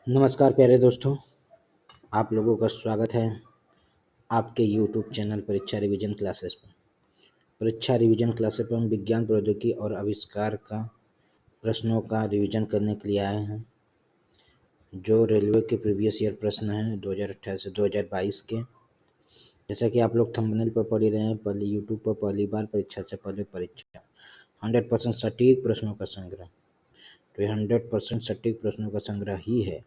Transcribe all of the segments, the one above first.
नमस्कार प्यारे दोस्तों, आप लोगों का स्वागत है आपके YouTube चैनल परीक्षा रिवीजन क्लासेस पर। परीक्षा रिवीजन क्लासेस पर हम विज्ञान प्रौद्योगिकी और आविष्कार का प्रश्नों का रिवीजन करने के लिए आए हैं, जो रेलवे के प्रीवियस ईयर प्रश्न हैं 2018 से 2022 के। जैसा कि आप लोग थंबनेल पर पढ़ ही रहे हैं, पहले YouTube पर पहली बार परीक्षा से पहले परीक्षा 100% सटीक प्रश्नों का संग्रह। तो ये 100% सटीक प्रश्नों का संग्रह ही है।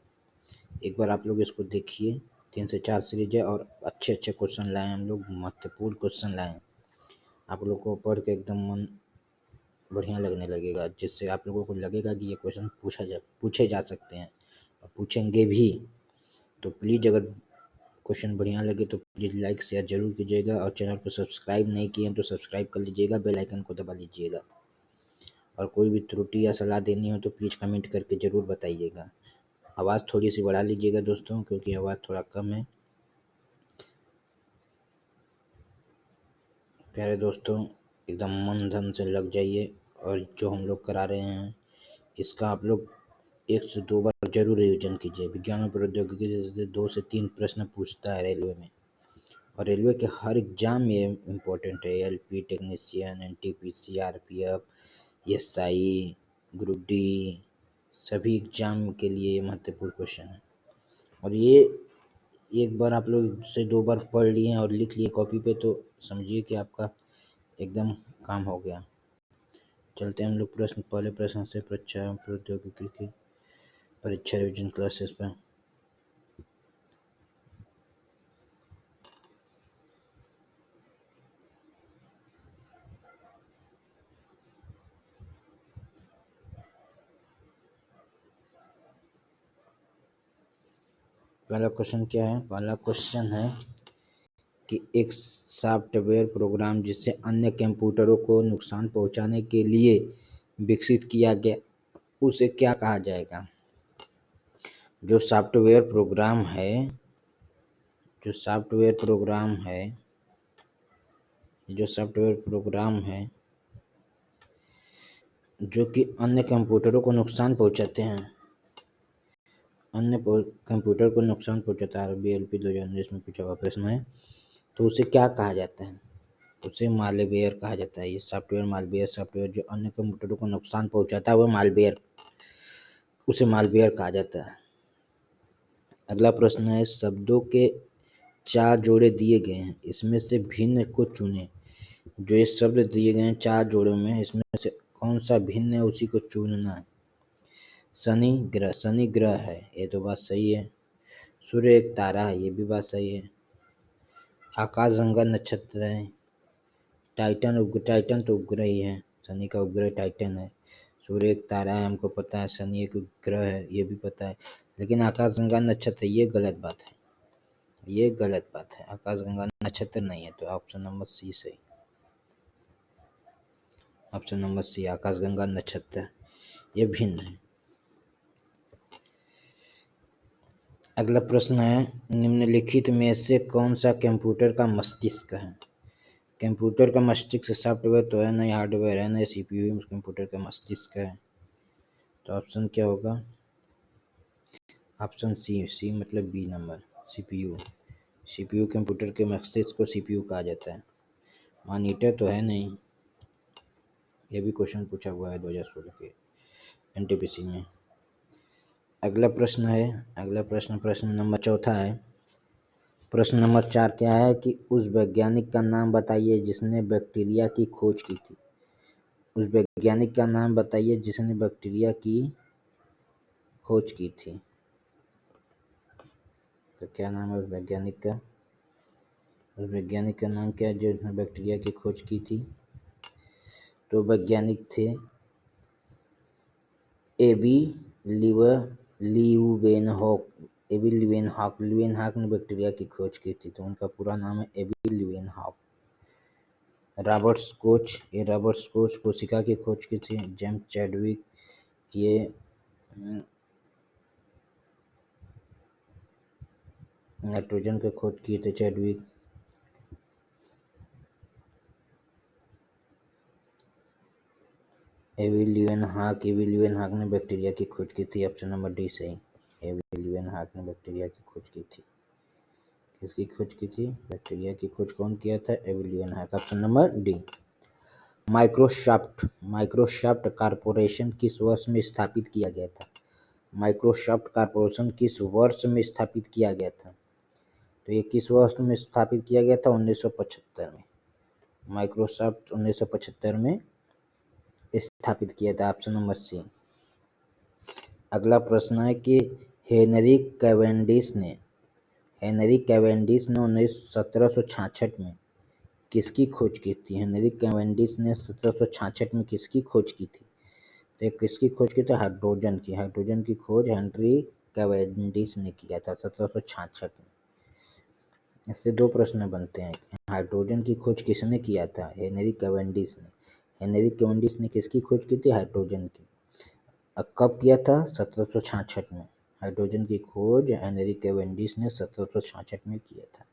एक बार आप लोग इसको देखिए। 3 से 4 सीरीज है और अच्छे क्वेश्चन लाए हम लोग, महत्वपूर्ण क्वेश्चन लाए। आप लोग को पढ़ के एकदम मन बढ़िया लगने लगेगा, जिससे आप लोगों को लगेगा कि ये क्वेश्चन पूछे जा सकते हैं और पूछेंगे भी। तो प्लीज़ अगर क्वेश्चन बढ़िया लगे तो प्लीज़ लाइक शेयर जरूर कीजिएगा, और चैनल को सब्सक्राइब नहीं किए तो सब्सक्राइब कर लीजिएगा, बेल आइकन को दबा लीजिएगा। और कोई भी त्रुटि या सलाह देनी हो तो प्लीज़ कमेंट करके ज़रूर बताइएगा। आवाज़ थोड़ी सी बढ़ा लीजिएगा दोस्तों, क्योंकि आवाज़ थोड़ा कम है। प्यारे दोस्तों, एकदम मन धन से लग जाइए, और जो हम लोग करा रहे हैं इसका आप लोग 1 से 2 बार जरूर रिविजन कीजिए। विज्ञान और प्रौद्योगिकी से 2 से 3 प्रश्न पूछता है रेलवे में, और रेलवे के हर एग्जाम में इम्पोर्टेंट है। LP technician, NTPC, RPF, SI, group D, सभी एग्जाम के लिए ये महत्वपूर्ण क्वेश्चन है। और ये एक बार आप लोग से 2 बार पढ़ लिए और लिख लिए कॉपी पे, तो समझिए कि आपका एकदम काम हो गया। चलते हैं हम लोग पहले प्रश्न से परीक्षा प्रौद्योगिकी की परीक्षा रिवीजन क्लासेस पर। पहला क्वेश्चन क्या है? पहला क्वेश्चन है कि एक सॉफ्टवेयर प्रोग्राम जिसे अन्य कंप्यूटरों को नुकसान पहुंचाने के लिए विकसित किया गया, उसे क्या कहा जाएगा? जो सॉफ्टवेयर प्रोग्राम है जो सॉफ्टवेयर प्रोग्राम है जो कि अन्य कंप्यूटरों को नुकसान पहुंचाते हैं, अन्य कंप्यूटर को नुकसान पहुंचाता है, BLP 2019 में पूछा हुआ प्रश्न है। तो उसे क्या कहा जाता है? उसे मालवेयर कहा जाता है। ये सॉफ्टवेयर मालवेयर, सॉफ्टवेयर जो अन्य कंप्यूटरों को नुकसान पहुंचाता है वो मालवेयर, उसे मालवेयर कहा जाता है। अगला प्रश्न है, शब्दों के 4 जोड़े दिए गए हैं, इसमें से भिन्न को चुनें। जो ये शब्द दिए गए हैं 4 जोड़ों में, इसमें से कौन सा भिन्न है उसी को चुनना है। शनि ग्रह है, ये तो बात सही है। सूर्य एक तारा है, ये भी बात सही है। आकाशगंगा नक्षत्र है। टाइटन तो उपग्रह ही है, शनि का उपग्रह टाइटन है। सूर्य एक तारा है, हमको पता है। शनि एक ग्रह है, ये भी पता है। लेकिन आकाशगंगा नक्षत्र, ये गलत बात है, ये गलत बात है। आकाशगंगा नक्षत्र नहीं है, तो ऑप्शन नंबर सी सही। ऑप्शन नंबर सी, आकाशगंगा नक्षत्र, ये भिन्न है। अगला प्रश्न है, निम्नलिखित में से कौन सा कंप्यूटर का मस्तिष्क है? कंप्यूटर का मस्तिष्क सॉफ्टवेयर तो है नहीं, हार्डवेयर है नहीं, CPU कंप्यूटर का मस्तिष्क है। तो ऑप्शन क्या होगा? ऑप्शन सी मतलब बी नंबर, CPU कंप्यूटर के मस्तिष्क को CPU कहा जाता है। मॉनिटर तो है नहीं, ये भी क्वेश्चन पूछा हुआ है 2016 के NTPC में। अगला प्रश्न नंबर 4 है। प्रश्न नंबर 4 क्या है कि उस वैज्ञानिक का नाम बताइए जिसने बैक्टीरिया की खोज की थी। उस वैज्ञानिक का नाम बताइए जिसने बैक्टीरिया की खोज की थी। तो क्या नाम है उस वैज्ञानिक का? उस वैज्ञानिक का नाम क्या है जिसने बैक्टीरिया की खोज की थी? तो वैज्ञानिक थे एबी ल्यूवेनहॉक। ल्यूवेनहॉक ने बैक्टीरिया की खोज की थी, तो उनका पूरा नाम है एबी ल्यूवेनहॉक। रॉबर्ट्स कोच कोशिका की खोज की थी। जेम्स चैडविक, ये नाइट्रोजन की खोज किए थे चैडविक। एबी ल्यूवेनहॉक ने बैक्टीरिया की खोज की थी। ऑप्शन नंबर डी सही। एविलियन हाक ने बैक्टीरिया की खोज की थी। किसकी खोज की थी? बैक्टीरिया की खोज कौन किया था? एविलियन हाक। Option number D. Microsoft corporation किस वर्ष में स्थापित किया गया था? माइक्रोसॉफ्ट कॉरपोरेशन किस वर्ष में स्थापित किया गया था? तो ये किस वर्ष में स्थापित किया गया था? 1975 में। माइक्रोसॉफ्ट 1975 में स्थापित किया था। Option number C. अगला प्रश्न है कि हेनरी कैवेंडिश ने 1766 में किसकी खोज की थी? हेनरी कैवेंडिश ने 1766 में किसकी खोज की थी? तो किसकी खोज की थी? हाइड्रोजन की खोज हेनरी कैवेंडिश ने किया था 1766 में। इससे दो प्रश्न बनते हैं। हाइड्रोजन की खोज किसने किया था? हेनरी कैवेंडिश ने। हेनरी कैवेंडिश ने किसकी खोज की थी? हाइड्रोजन की। कब किया था? 1766 में। हाइड्रोजन की खोज हेनरी कैवेंडिश ने 1766 में किया था।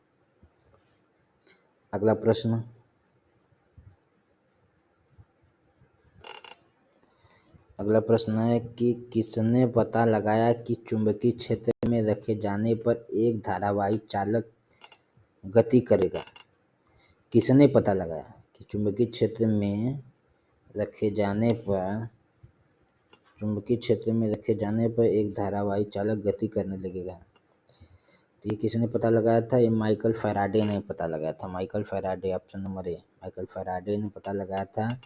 अगला प्रश्न, है कि किसने पता लगाया कि चुंबकीय क्षेत्र में रखे जाने पर एक धारावाही चालक गति करेगा? किसने पता लगाया कि चुंबकीय क्षेत्र में रखे जाने पर एक धारावाही चालक गति करने लगेगा? तो ये किसने पता लगाया था? ये माइकल फैराडे ने पता लगाया था। Michael Faraday. Option number A. Michael Faraday ने पता लगाया था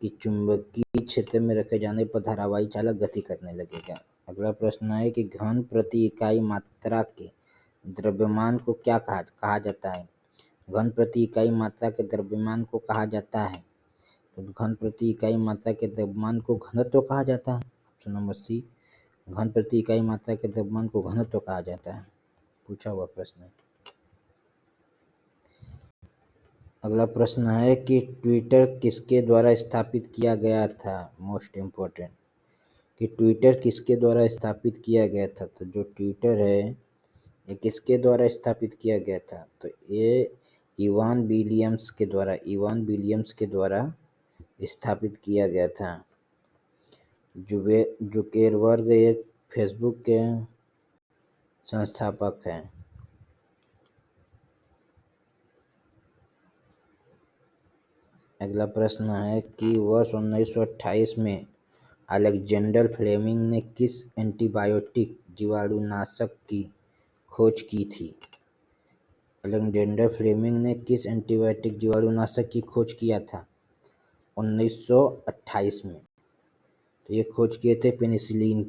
कि चुंबकीय क्षेत्र में रखे जाने पर धारावाही चालक गति करने लगेगा। अगला प्रश्न है कि घन प्रति इकाई मात्रा के द्रव्यमान को क्या कहा जाता है? घन प्रति इकाई मात्रा के द्रव्यमान को कहा जाता है। तो घन प्रति इकाई मात्रा के द्रव्यमान को घनत्व कहा जाता है। Option number C. घन प्रति इकाई मात्रा के द्रव्यमान को घनत्व कहा जाता है। पूछा हुआ प्रश्न। अगला प्रश्न है कि ट्विटर किसके द्वारा स्थापित किया गया था? मोस्ट इम्पोर्टेंट, कि ट्विटर किसके द्वारा स्थापित किया गया था? तो जो ट्विटर है ये किसके द्वारा स्थापित किया गया था? तो ये इवान विलियम्स के द्वारा स्थापित किया गया था। जुकेरबर्ग एक फेसबुक के संस्थापक हैं। अगला प्रश्न है कि वर्ष 1928 में अलेक्जेंडर फ्लेमिंग ने किस एंटीबायोटिक जीवाणुनाशक की खोज की थी? अलेक्जेंडर फ्लेमिंग ने किस एंटीबायोटिक जीवाणुनाशक की खोज किया था 1928 में? तो ये खोज किए थे पेनिसिलिन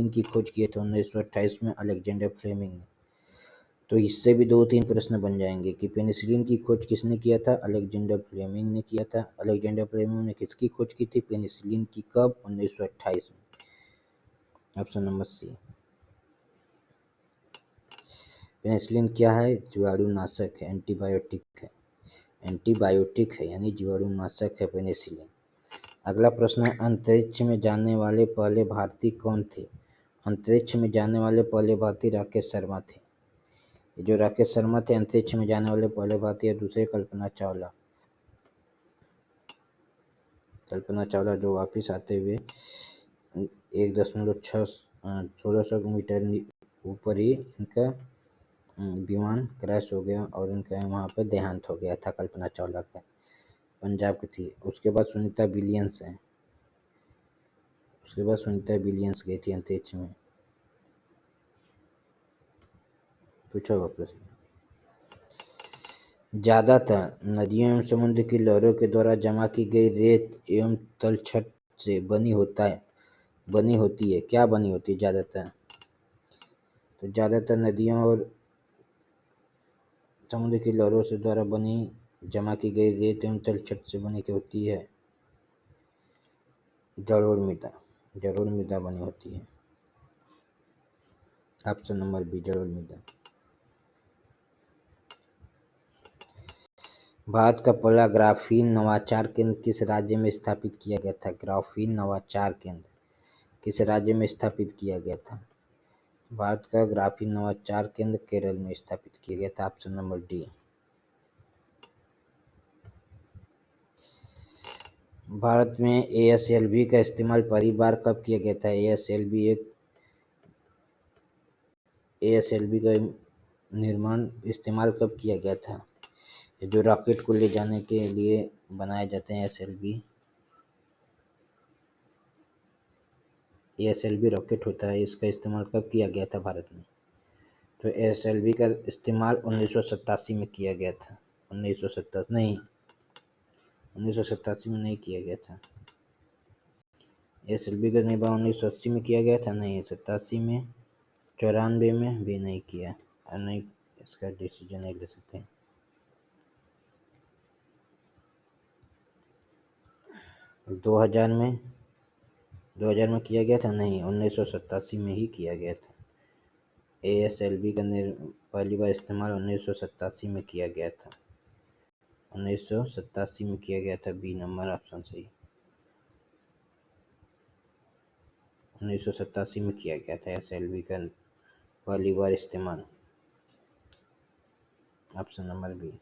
की खोज किए थे 1928 में अलेक्जेंडर फ्लेमिंग ने। तो इससे भी 2-3 प्रश्न बन जाएंगे कि पेनिसिलिन की खोज किसने किया था? अलेक्जेंडर फ्लेमिंग ने किया था। अलेक्जेंडर फ्लेमिंग ने किसकी खोज की थी? पेनिसिलिन की। कब? 1928 में। ऑप्शन नंबर सी। पेनिसिलिन क्या है? जीवाणुनाशक है, एंटीबायोटिक है यानी जीवाणुनाशक है पेनिसिलिन। अगला प्रश्न है अंतरिक्ष में जाने वाले पहले भारतीय कौन थे? अंतरिक्ष में जाने वाले पहले भारतीय राकेश शर्मा थे। ये जो राकेश शर्मा थे अंतरिक्ष में जाने वाले पहले भारतीय। दूसरे कल्पना चावला जो वापिस आते हुए 1.16 मीटर ऊपर ही इनका विमान क्रैश हो गया और इनका वहाँ पर देहांत हो गया था कल्पना चावला का। पंजाब की थी। उसके बाद सुनीता विलियम्स गई थी अंतरिक्ष में। पूछा हुआ प्रश्न, ज्यादातर नदियों एवं समुद्र की लहरों के द्वारा जमा की गई रेत एवं तलछट से बनी होती है। क्या बनी होती है ज्यादातर? तो ज्यादातर नदियों और समुद्र की लहरों से द्वारा जमा की गई रेत एवं तलछट से बनी क्या होती है? जलोढ़ मृदा बनी होती है। ऑप्शन नंबर बी, जलोढ़ मृदा। भारत का पहला ग्राफीन नवाचार केंद्र किस राज्य में स्थापित किया गया था? ग्राफीन नवाचार केंद्र किस राज्य में स्थापित किया गया था? भारत का ग्राफीन नवाचार केंद्र केरल में स्थापित किया गया था। Option number D. भारत में ASLV का इस्तेमाल पहली बार कब किया गया था? ASLV एक ASLV का निर्माण इस्तेमाल कब किया गया था? जो रॉकेट को ले जाने के लिए बनाए जाते हैं ASLV रॉकेट होता है, इसका इस्तेमाल कब किया गया था भारत में? तो ASLV का इस्तेमाल 1987 में किया गया था। 1987 में नहीं किया गया था। ASLV का निर्माण 1980 में किया गया था, नहीं 87 में, 94 में भी नहीं किया, और नहीं इसका डिसीजन नहीं ले सकते। 2000 में किया गया था, नहीं 1987 में ही किया गया था। ASLV का पहली बार इस्तेमाल 1987 में किया गया था। 1987 में किया गया था, बी नंबर ऑप्शन सही। 1987 में किया गया था ASLV का पहली बार इस्तेमाल, ऑप्शन नंबर बी।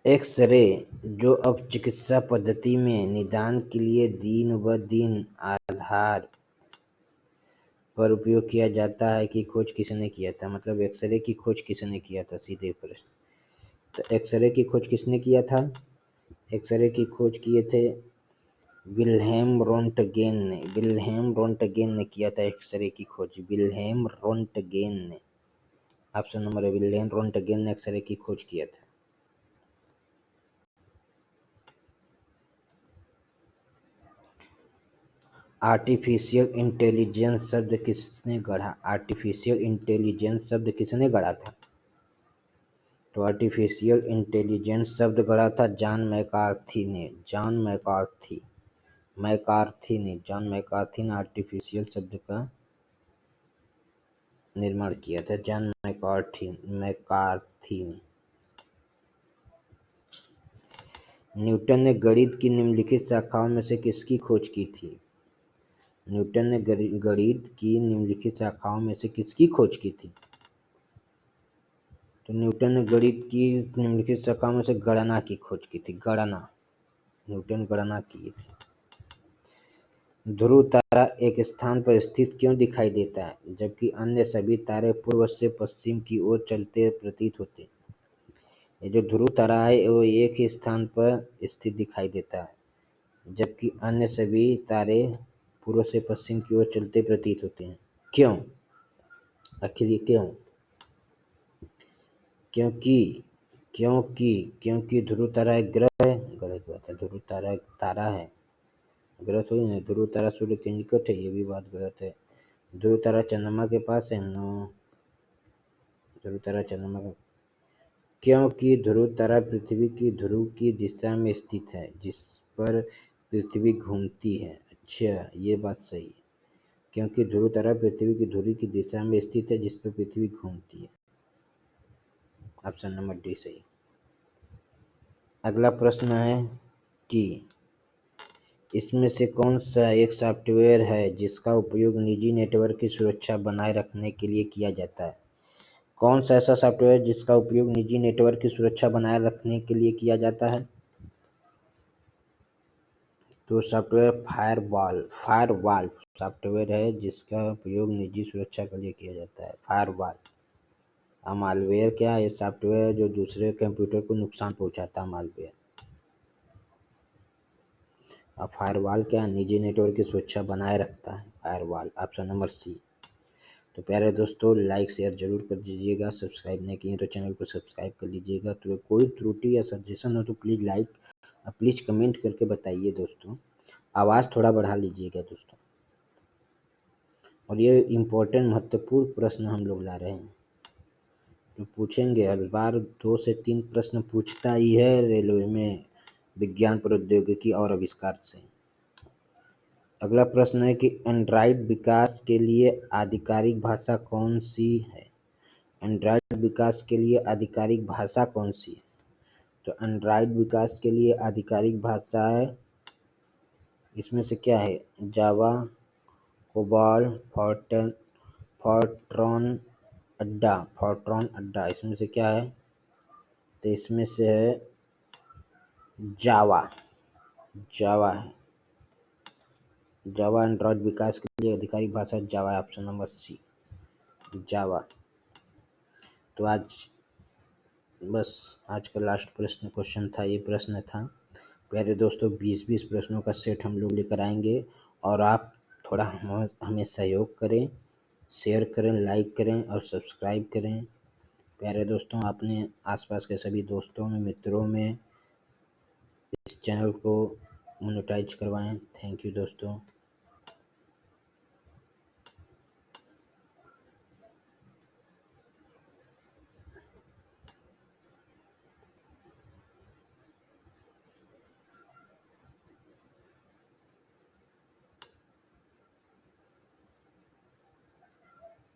एक्स-रे, जो अब चिकित्सा पद्धति में निदान के लिए दिन ब दिन आधार पर उपयोग किया जाता है की खोज किसने किया था? मतलब एक्सरे की खोज किसने किया था, सीधे प्रश्न। तो एक्सरे की खोज किसने किया था? एक्सरे की खोज किए थे विल्हेम रोंटगेन ने। विल्हेम रोंटगेन ने किया था एक्सरे की खोज, विल्हेम रोंटगेन ने। ऑप्शन नंबर है, विल्हेम रोंटगेन ने एक्सरे की खोज किया था। आर्टिफिशियल इंटेलिजेंस शब्द किसने गढ़ा? आर्टिफिशियल इंटेलिजेंस शब्द किसने गढ़ा था? तो आर्टिफिशियल इंटेलिजेंस शब्द गढ़ा था जॉन मैकार्थी ने। जॉन मैकार्थी ने आर्टिफिशियल शब्द का निर्माण किया था, जॉन मैकार्थी ने। न्यूटन ने गणित की निम्नलिखित शाखाओं में से किसकी खोज की थी? न्यूटन ने गणित की निम्नलिखित शाखाओं में से किसकी खोज की थी? तो न्यूटन ने गणित की निम्नलिखित शाखाओं में से गणना की खोज की थी। न्यूटन गणना किए थे। ध्रुव तारा एक स्थान पर स्थित क्यों दिखाई देता है, जबकि अन्य सभी तारे पूर्व से पश्चिम की ओर चलते प्रतीत होते हैं? ये जो ध्रुव तारा है वो एक ही स्थान पर स्थित दिखाई देता है, जबकि अन्य सभी तारे पूर्व से पश्चिम की ओर चलते प्रतीत होते हैं। क्यों? आखिर ये क्यों? क्योंकि ध्रुव तारा एक ग्रह है। गलत बात है, ध्रुव तारा एक तारा है, ग्रह थोड़ी ना। ध्रुव तारा सूर्य के निकट है, ये भी बात गलत है। ध्रुव तारा चंद्रमा के पास है, नो। ध्रुव तारा चंद्रमा का, क्योंकि ध्रुव तारा पृथ्वी की ध्रुव की दिशा में स्थित है, जिस पर पृथ्वी घूमती है। अच्छा, ये बात सही है, क्योंकि ध्रुव तारा पृथ्वी की ध्रुव की दिशा में स्थित है, जिस पर पृथ्वी घूमती है। ऑप्शन नंबर डी सही। अगला प्रश्न है कि इसमें से कौन सा एक सॉफ्टवेयर है जिसका उपयोग निजी नेटवर्क की सुरक्षा बनाए रखने के लिए किया जाता है? कौन सा ऐसा सॉफ्टवेयर जिसका उपयोग निजी नेटवर्क की सुरक्षा बनाए रखने के लिए किया जाता है? तो सॉफ्टवेयर फायरवॉल सॉफ्टवेयर है जिसका उपयोग निजी सुरक्षा के लिए किया जाता है, फायरवॉल। मालवेयर क्या है? ये सॉफ्टवेयर जो दूसरे कंप्यूटर को नुकसान पहुंचाता है, मालवेयर। अब फायरवॉल क्या, निजी नेटवर्क की सुरक्षा बनाए रखता है, फायरवॉल। ऑप्शन नंबर सी। तो प्यारे दोस्तों, लाइक शेयर जरूर कर दीजिएगा, सब्सक्राइब नहीं किए तो चैनल को सब्सक्राइब कर लीजिएगा। तो कोई त्रुटि या सजेशन हो तो प्लीज़ लाइक, प्लीज़ कमेंट करके बताइए दोस्तों। आवाज़ थोड़ा बढ़ा लीजिएगा दोस्तों। और ये इम्पोर्टेंट महत्वपूर्ण प्रश्न हम लोग ला रहे हैं, तो पूछेंगे हर बार। 2 से 3 प्रश्न पूछता ही है रेलवे में, विज्ञान प्रौद्योगिकी और आविष्कार से। अगला प्रश्न है कि एंड्रॉयड विकास के लिए आधिकारिक भाषा कौन सी है? एंड्रॉयड विकास के लिए आधिकारिक भाषा कौन सी है? तो एंड्रॉयड विकास के लिए आधिकारिक भाषा है, इसमें से क्या है? जावा, कोबाल, फॉर्ट्रॉन अड्डा, इसमें से क्या है? तो इसमें से है जावा है। जावा एंड्रॉयड विकास के लिए आधिकारिक भाषा जावा है, ऑप्शन नंबर सी जावा। तो आज का लास्ट क्वेश्चन था, ये प्रश्न था। प्यारे दोस्तों, 20-20 प्रश्नों का सेट हम लोग लेकर आएंगे और आप थोड़ा हमें सहयोग करें, शेयर करें, लाइक करें और सब्सक्राइब करें। प्यारे दोस्तों, अपने आसपास के सभी दोस्तों में, मित्रों में इस चैनल को मोनेटाइज करवाएं। थैंक यू दोस्तों।